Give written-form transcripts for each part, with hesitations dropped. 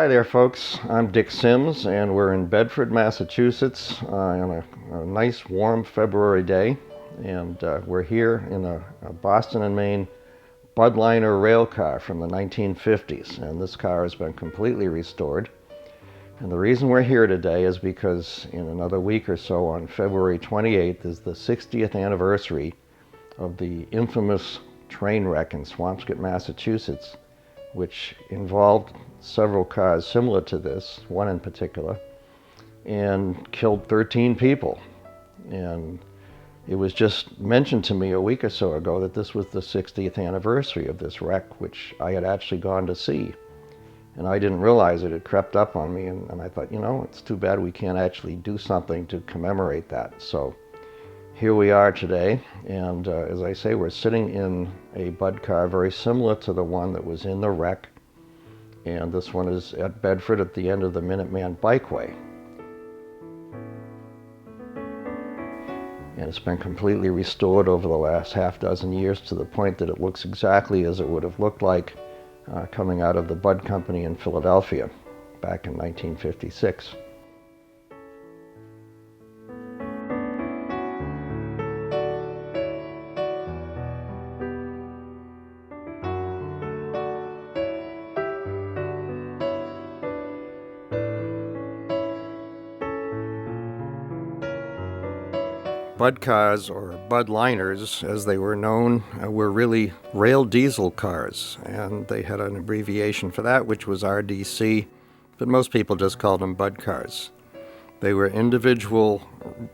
Hi there, folks. I'm Dick Symmes, and we're in Bedford, Massachusetts on a nice, warm February day. And we're here in a Boston and Maine Budliner rail car from the 1950s. And this car has been completely restored. And the reason we're here today is because in another week or so, on February 28th, is the 60th anniversary of the infamous train wreck in Swampscott, Massachusetts, which involved several cars similar to this, one in particular, and killed 13 people. And it was just mentioned to me a week or so ago that this was the 60th anniversary of this wreck, which I had actually gone to see. And I didn't realize it had crept up on me, and I thought, it's too bad we can't actually do something to commemorate that. So here we are today, and as I say, we're sitting in a Bud car very similar to the one that was in the wreck. And this one is at Bedford at the end of the Minuteman Bikeway. And it's been completely restored over the last half dozen years to the point that it looks exactly as it would have looked like coming out of the Bud Company in Philadelphia back in 1956. Bud cars, or Budliners as they were known, were really rail diesel cars, and they had an abbreviation for that, which was RDC, but most people just called them Bud cars. They were individual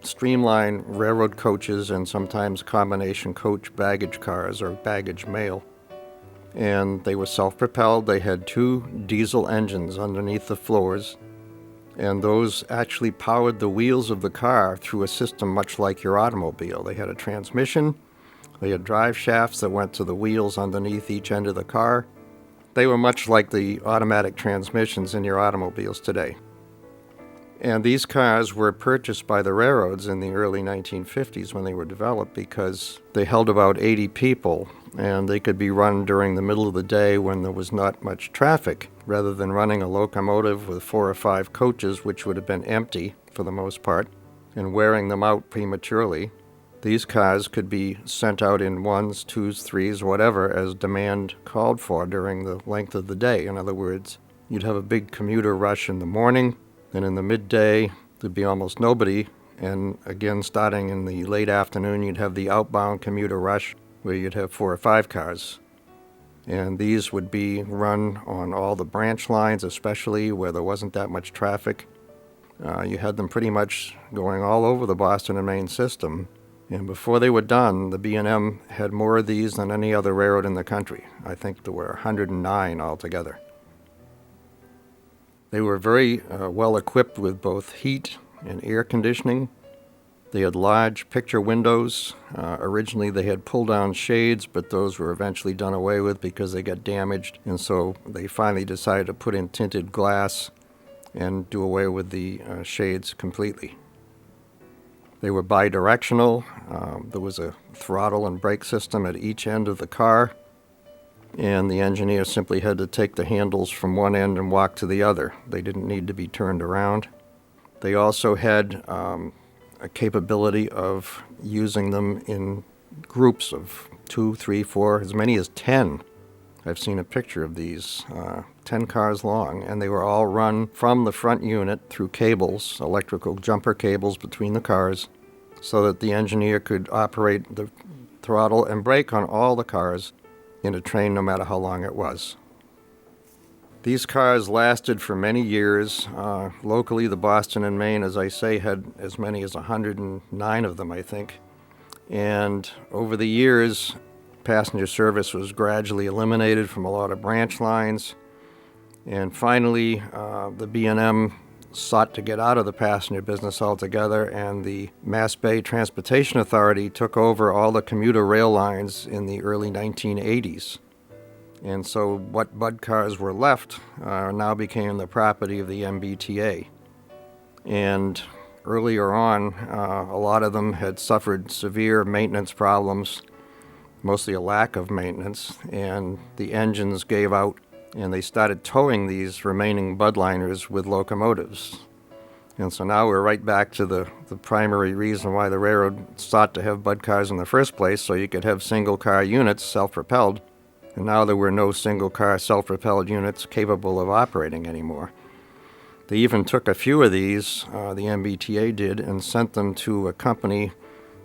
streamlined railroad coaches and sometimes combination coach baggage cars or baggage mail. And they were self-propelled. They had two diesel engines underneath the floors, and those actually powered the wheels of the car through a system much like your automobile. They had a transmission, they had drive shafts that went to the wheels underneath each end of the car. They were much like the automatic transmissions in your automobiles today. And these cars were purchased by the railroads in the early 1950s when they were developed because they held about 80 people, and they could be run during the middle of the day when there was not much traffic, rather than running a locomotive with 4 or 5 coaches, which would have been empty for the most part, and wearing them out prematurely. These cars could be sent out in 1s, 2s, 3s, whatever, as demand called for during the length of the day. In other words, you'd have a big commuter rush in the morning, then in the midday there'd be almost nobody, and again starting in the late afternoon you'd have the outbound commuter rush where you'd have 4 or 5 cars. And these would be run on all the branch lines, especially where there wasn't that much traffic. You had them pretty much going all over the Boston and Maine system. And before they were done, the B&M had more of these than any other railroad in the country. I think there were 109 altogether. They were very well equipped with both heat and air conditioning. They had large picture windows. Originally they had pull-down shades, but those were eventually done away with because they got damaged, and so they finally decided to put in tinted glass and do away with the shades completely. They were bidirectional. There was a throttle and brake system at each end of the car, and the engineer simply had to take the handles from one end and walk to the other. They didn't need to be turned around. They also had a capability of using them in groups of 2, 3, 4, as many as 10. I've seen a picture of these, 10 cars long, and they were all run from the front unit through cables, electrical jumper cables between the cars, so that the engineer could operate the throttle and brake on all the cars in a train no matter how long it was. These cars lasted for many years. Locally, the Boston and Maine, as I say, had as many as 109 of them, I think. And over the years, passenger service was gradually eliminated from a lot of branch lines. And finally, the B&M sought to get out of the passenger business altogether, and the Mass Bay Transportation Authority took over all the commuter rail lines in the early 1980s. And so what Bud cars were left now became the property of the MBTA. And earlier on, a lot of them had suffered severe maintenance problems, mostly a lack of maintenance, and the engines gave out and they started towing these remaining budliners with locomotives. And so now we're right back to the primary reason why the railroad sought to have bud cars in the first place, so you could have single-car units, self-propelled. And now there were no single-car self-propelled units capable of operating anymore. They even took a few of these, the MBTA did, and sent them to a company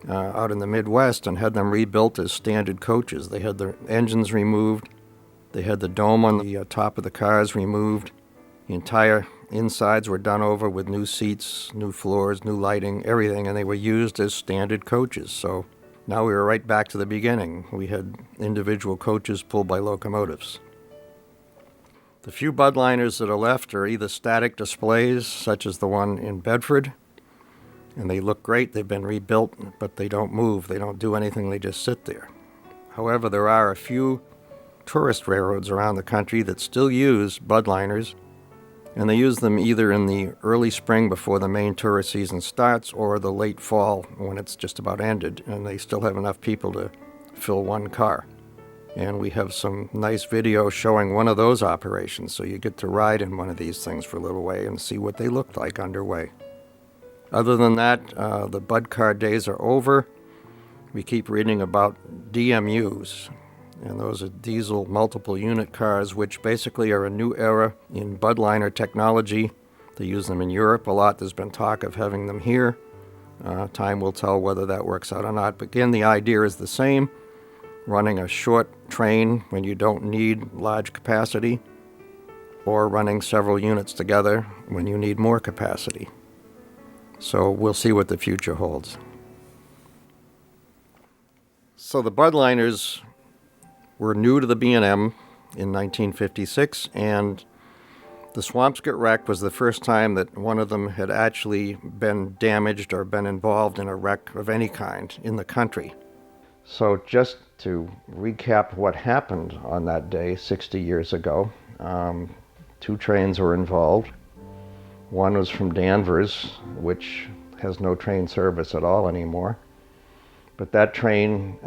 out in the Midwest and had them rebuilt as standard coaches. They had the engines removed. They had the dome on the top of the cars removed. The entire insides were done over with new seats, new floors, new lighting, everything, and they were used as standard coaches. So now we were right back to the beginning. We had individual coaches pulled by locomotives. The few budliners that are left are either static displays, such as the one in Bedford, and they look great. They've been rebuilt, but they don't move. They don't do anything. They just sit there. However, there are a few tourist railroads around the country that still use budliners, and they use them either in the early spring before the main tourist season starts or the late fall when it's just about ended, and they still have enough people to fill one car. And we have some nice video showing one of those operations, so you get to ride in one of these things for a little way and see what they look like underway. Other than that, the bud car days are over. We keep reading about DMUs, and those are diesel multiple unit cars, which basically are a new era in budliner technology. They use them in Europe a lot. There's been talk of having them here. Time will tell whether that works out or not. But again, the idea is the same. Running a short train when you don't need large capacity, or running several units together when you need more capacity. So we'll see what the future holds. So the budliners were new to the B&M in 1956, and the Swampscott wreck was the first time that one of them had actually been damaged or been involved in a wreck of any kind in the country. So just to recap what happened on that day 60 years ago, two trains were involved. One was from Danvers, which has no train service at all anymore. But that train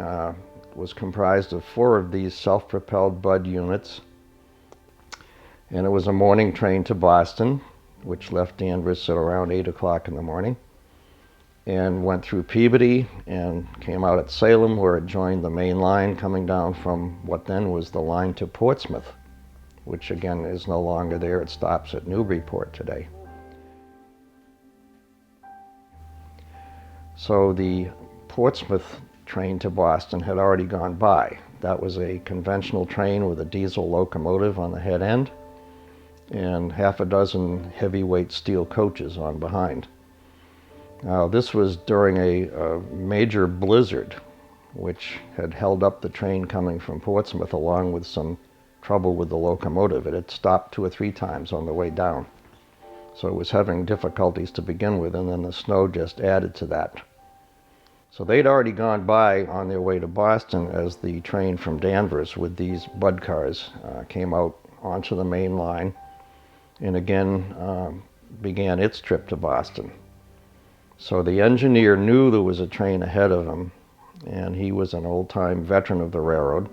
was comprised of 4 of these self-propelled bud units. And it was a morning train to Boston, which left Danvers at around 8 o'clock in the morning, and went through Peabody and came out at Salem, where it joined the main line coming down from what then was the line to Portsmouth, which again is no longer there. It stops at Newburyport today. So the Portsmouth train to Boston had already gone by. That was a conventional train with a diesel locomotive on the head end and half a dozen heavyweight steel coaches on behind. Now, this was during a major blizzard, which had held up the train coming from Portsmouth, along with some trouble with the locomotive. It had stopped 2 or 3 times on the way down. So it was having difficulties to begin with, and then the snow just added to that. So they'd already gone by on their way to Boston as the train from Danvers with these bud cars came out onto the main line and again began its trip to Boston. So the engineer knew there was a train ahead of him, and he was an old-time veteran of the railroad.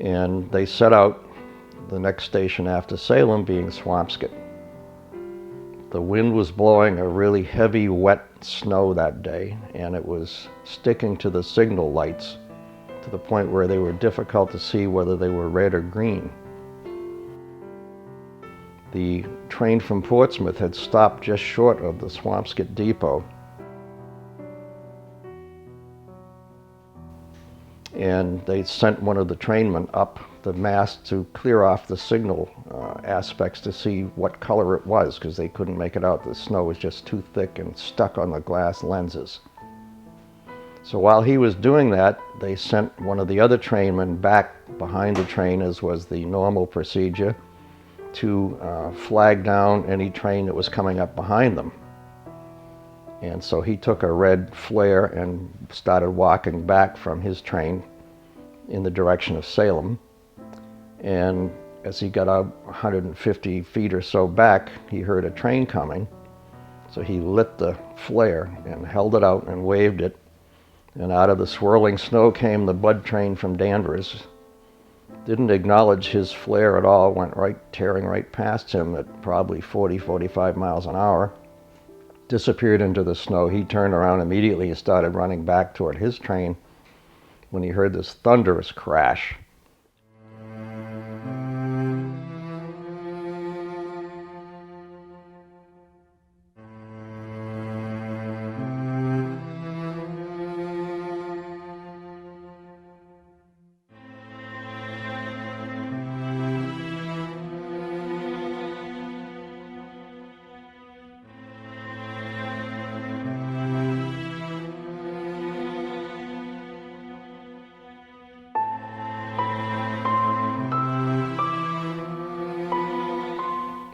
And they set out, the next station after Salem being Swampscott. The wind was blowing a really heavy, wet snow that day, and it was sticking to the signal lights to the point where they were difficult to see whether they were red or green. The train from Portsmouth had stopped just short of the Swampscott depot, and they sent one of the trainmen up the mast to clear off the signal aspects to see what color it was, because they couldn't make it out. The snow was just too thick and stuck on the glass lenses. So while he was doing that, they sent one of the other trainmen back behind the train, as was the normal procedure, to flag down any train that was coming up behind them. And so he took a red flare and started walking back from his train in the direction of Salem. And as he got up 150 feet or so back, he heard a train coming. So he lit the flare and held it out and waved it. And out of the swirling snow came the bud train from Danvers, Didn't acknowledge his flare at all, went right, tearing right past him at probably 40, 45 miles an hour, disappeared into the snow. He turned around immediately and started running back toward his train when he heard this thunderous crash.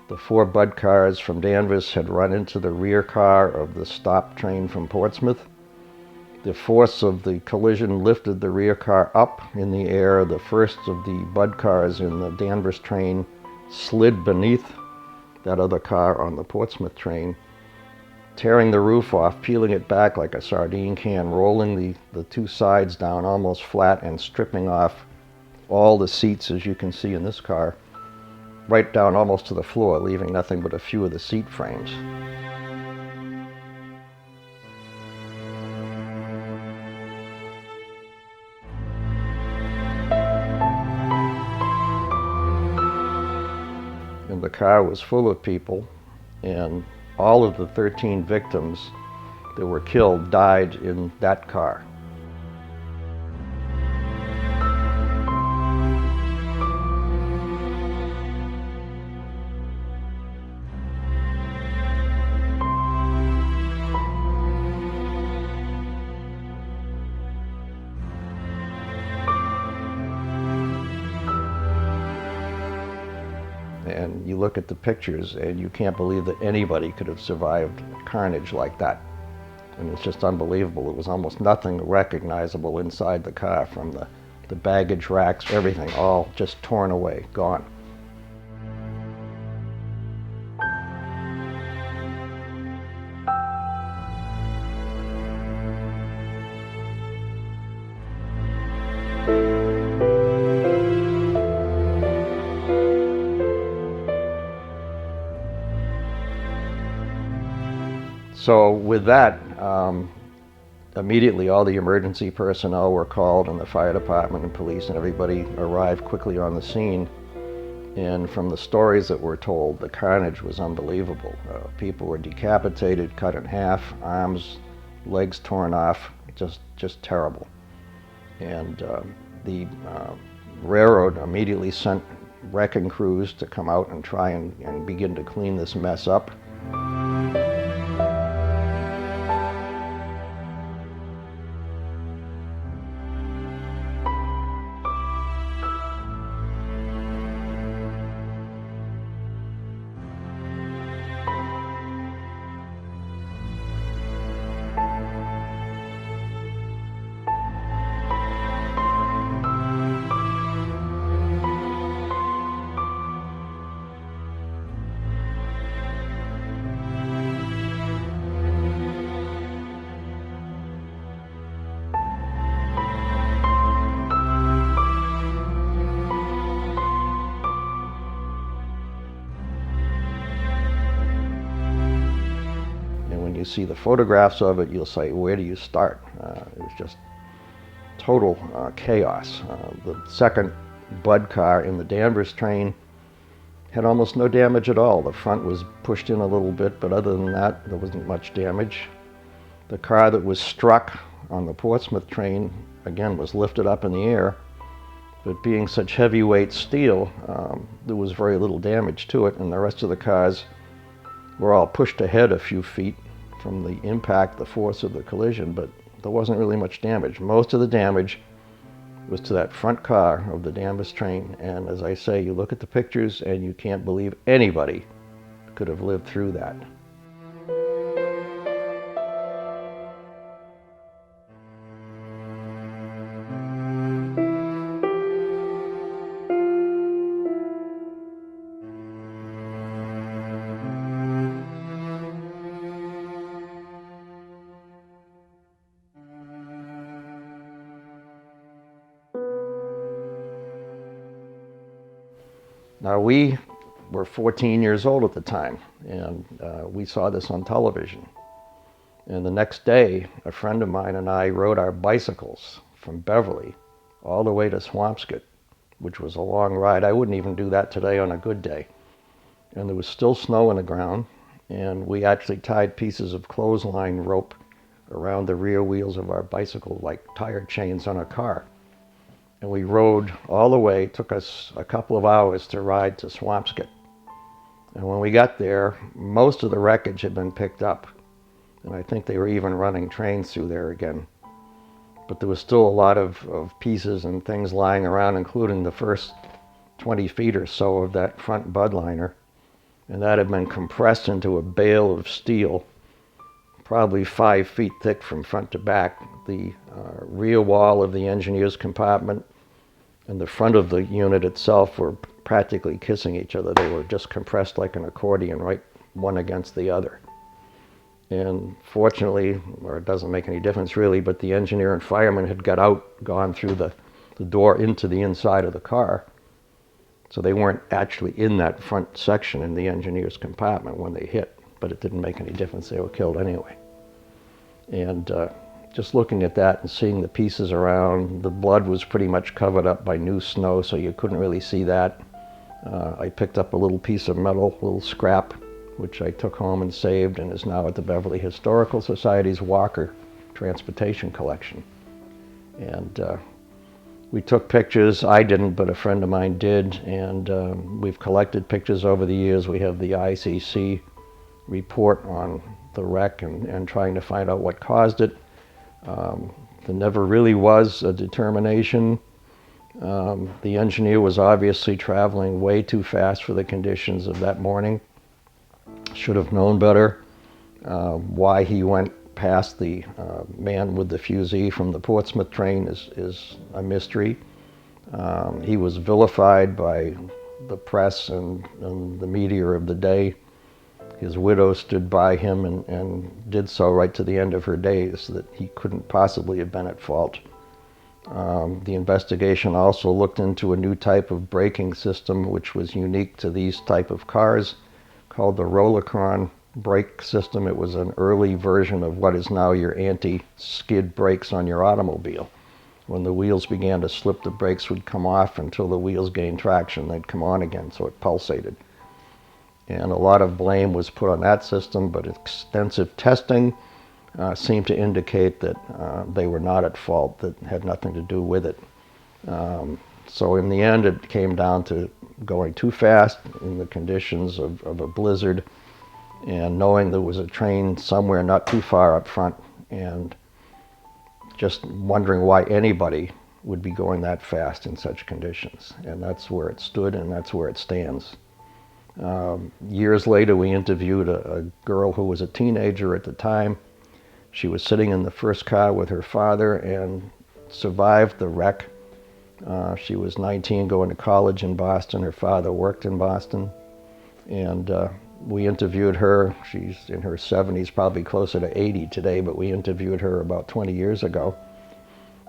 The 4 Bud cars from Danvers had run into the rear car of the stop train from Portsmouth. The force of the collision lifted the rear car up in the air. The first of the Bud cars in the Danvers train slid beneath that other car on the Portsmouth train, tearing the roof off, peeling it back like a sardine can, rolling the 2 sides down almost flat and stripping off all the seats, as you can see in this car, right down almost to the floor, leaving nothing but a few of the seat frames. And the car was full of people, and all of the 13 victims that were killed died in that car. And you look at the pictures and you can't believe that anybody could have survived carnage like that. And it's just unbelievable. It was almost nothing recognizable inside the car, from the baggage racks, everything, all just torn away, gone. So with that, immediately all the emergency personnel were called, and the fire department and police and everybody arrived quickly on the scene. And from the stories that were told, the carnage was unbelievable. People were decapitated, cut in half, arms, legs torn off, just terrible. And the railroad immediately sent wrecking crews to come out and try and begin to clean this mess up. You see the photographs of it, you'll say, where do you start? It was just total chaos. The second Bud car in the Danvers train had almost no damage at all. The front was pushed in a little bit, but other than that, there wasn't much damage. The car that was struck on the Portsmouth train, again, was lifted up in the air, but being such heavyweight steel, there was very little damage to it, and the rest of the cars were all pushed ahead a few feet from the impact, the force of the collision, but there wasn't really much damage. Most of the damage was to that front car of the Danvers train, and as I say, you look at the pictures and you can't believe anybody could have lived through that. Now, we were 14 years old at the time, and we saw this on television. And the next day, a friend of mine and I rode our bicycles from Beverly all the way to Swampscott, which was a long ride. I wouldn't even do that today on a good day. And there was still snow on the ground, and we actually tied pieces of clothesline rope around the rear wheels of our bicycle like tire chains on a car. And we rode all the way. It took us a couple of hours to ride to Swampscott. And when we got there, most of the wreckage had been picked up. And I think they were even running trains through there again. But there was still a lot of pieces and things lying around, including the first 20 feet or so of that front bud liner. And that had been compressed into a bale of steel, probably 5 feet thick from front to back. The rear wall of the engineer's compartment and the front of the unit itself were practically kissing each other. They were just compressed like an accordion, right one against the other. And fortunately, or it doesn't make any difference really, but the engineer and fireman had gone through the door into the inside of the car. So they weren't actually in that front section in the engineer's compartment when they hit, but it didn't make any difference. They were killed anyway. And just looking at that and seeing the pieces around, the blood was pretty much covered up by new snow, so you couldn't really see that. I picked up a little piece of metal, a little scrap, which I took home and saved, and is now at the Beverly Historical Society's Walker Transportation Collection. And we took pictures. I didn't, but a friend of mine did, and we've collected pictures over the years. We have the ICC report on the wreck and trying to find out what caused it. There never really was a determination. The engineer was obviously traveling way too fast for the conditions of that morning. Should have known better. Why he went past the man with the fusee from the Portsmouth train is a mystery. He was vilified by the press and the media of the day. His widow stood by him and did so right to the end of her days, that he couldn't possibly have been at fault. The investigation also looked into a new type of braking system which was unique to these type of cars, called the Rollicron brake system. It was an early version of what is now your anti-skid brakes on your automobile. When the wheels began to slip, the brakes would come off until the wheels gained traction. They'd come on again, so it pulsated. And a lot of blame was put on that system, but extensive testing seemed to indicate that they were not at fault, that had nothing to do with it. So in the end, it came down to going too fast in the conditions of a blizzard, and knowing there was a train somewhere not too far up front, and just wondering why anybody would be going that fast in such conditions. And that's where it stood, and that's where it stands. Years later, we interviewed a girl who was a teenager at the time. She was sitting in the first car with her father and survived the wreck. She was 19, going to college in Boston. Her father worked in Boston. And we interviewed her. She's in her 70s, probably closer to 80 today, but we interviewed her about 20 years ago.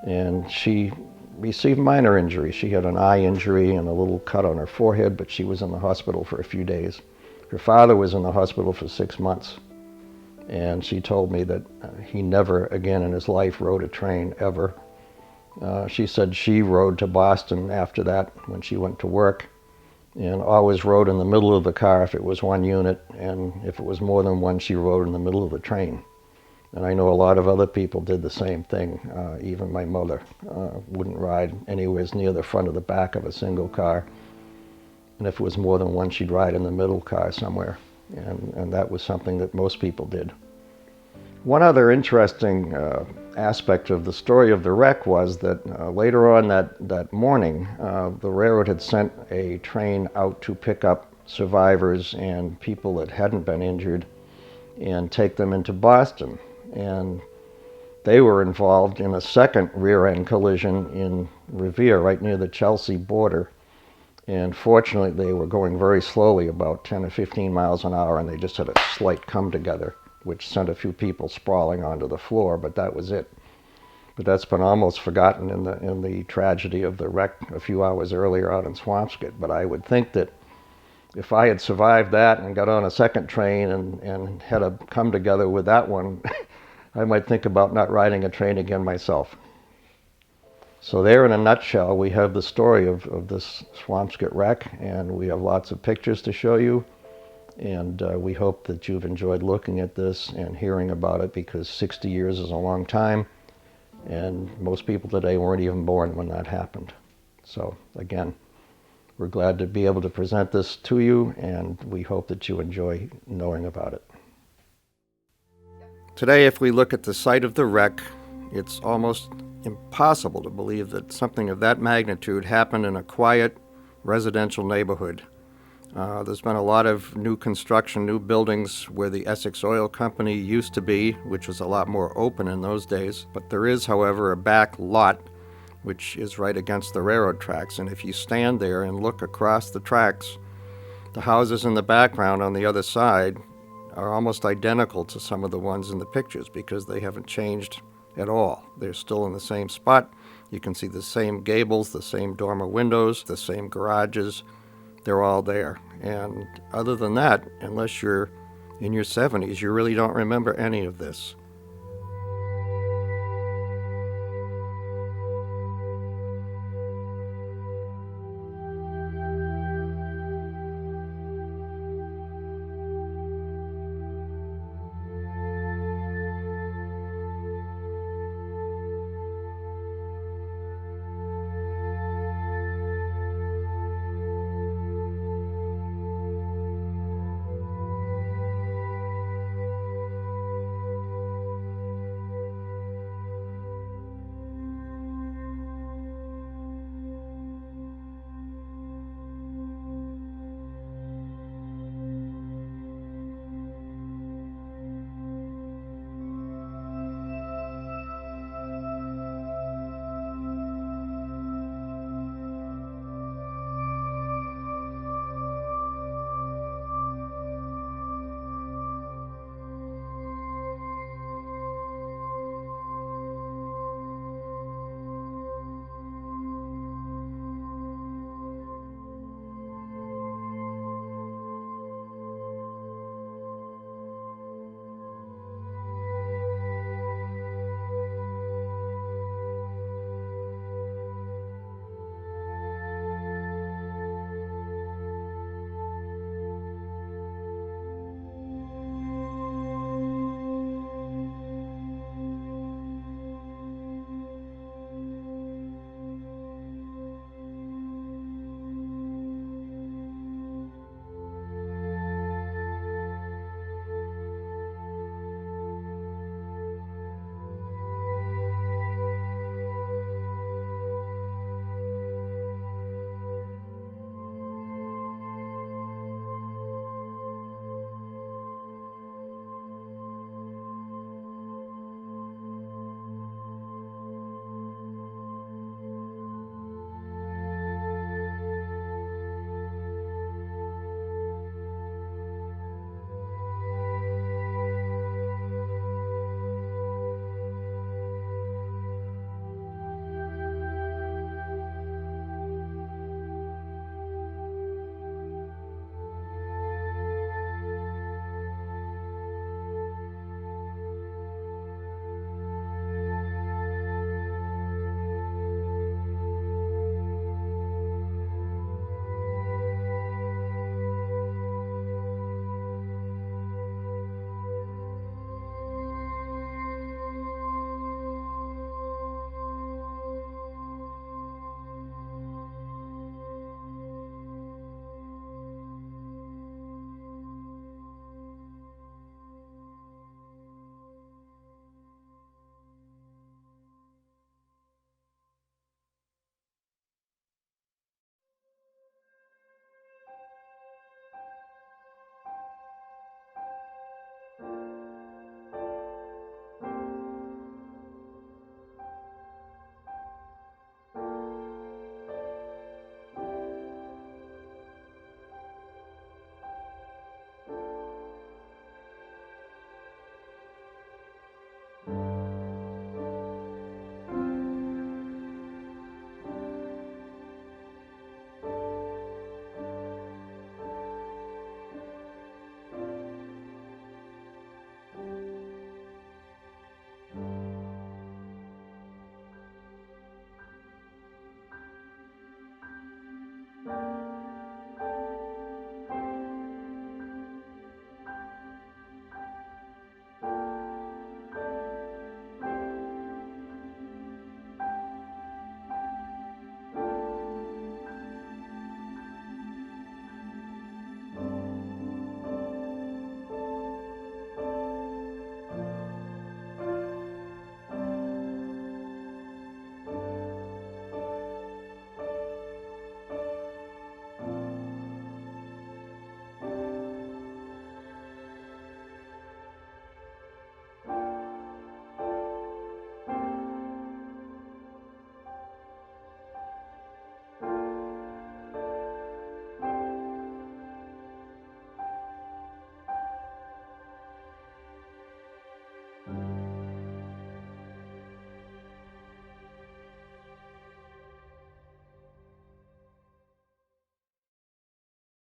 And she received minor injuries. She had an eye injury and a little cut on her forehead, but she was in the hospital for a few days. Her father was in the hospital for 6 months. And she told me that he never again in his life rode a train, ever. She said she rode to Boston after that when she went to work, and always rode in the middle of the car if it was one unit, and if it was more than one, she rode in the middle of the train. And I know a lot of other people did the same thing. Even my mother wouldn't ride anywhere near the front or the back of a single car. And if it was more than one, she'd ride in the middle car somewhere. And that was something that most people did. One other interesting aspect of the story of the wreck was that later on that morning, the railroad had sent a train out to pick up survivors and people that hadn't been injured and take them into Boston. And they were involved in a second rear-end collision in Revere, right near the Chelsea border. And fortunately, they were going very slowly, about 10 or 15 miles an hour, and they just had a slight come together, which sent a few people sprawling onto the floor, but that was it. But that's been almost forgotten in the tragedy of the wreck a few hours earlier out in Swampscott. But I would think that if I had survived that and got on a second train and had a come together with that one, I might think about not riding a train again myself. So there in a nutshell, we have the story of this Swampscott wreck, and we have lots of pictures to show you. And we hope that you've enjoyed looking at this and hearing about it, because 60 years is a long time, and most people today weren't even born when that happened. So again, we're glad to be able to present this to you, and we hope that you enjoy knowing about it. Today, if we look at the site of the wreck, it's almost impossible to believe that something of that magnitude happened in a quiet residential neighborhood. There's been a lot of new construction, new buildings where the Essex Oil Company used to be, which was a lot more open in those days. But there is, however, a back lot which is right against the railroad tracks. And if you stand there and look across the tracks, the houses in the background on the other side are almost identical to some of the ones in the pictures, because they haven't changed at all. They're still in the same spot. You can see the same gables, the same dormer windows, the same garages. They're all there. And other than that, unless you're in your 70s, you really don't remember any of this.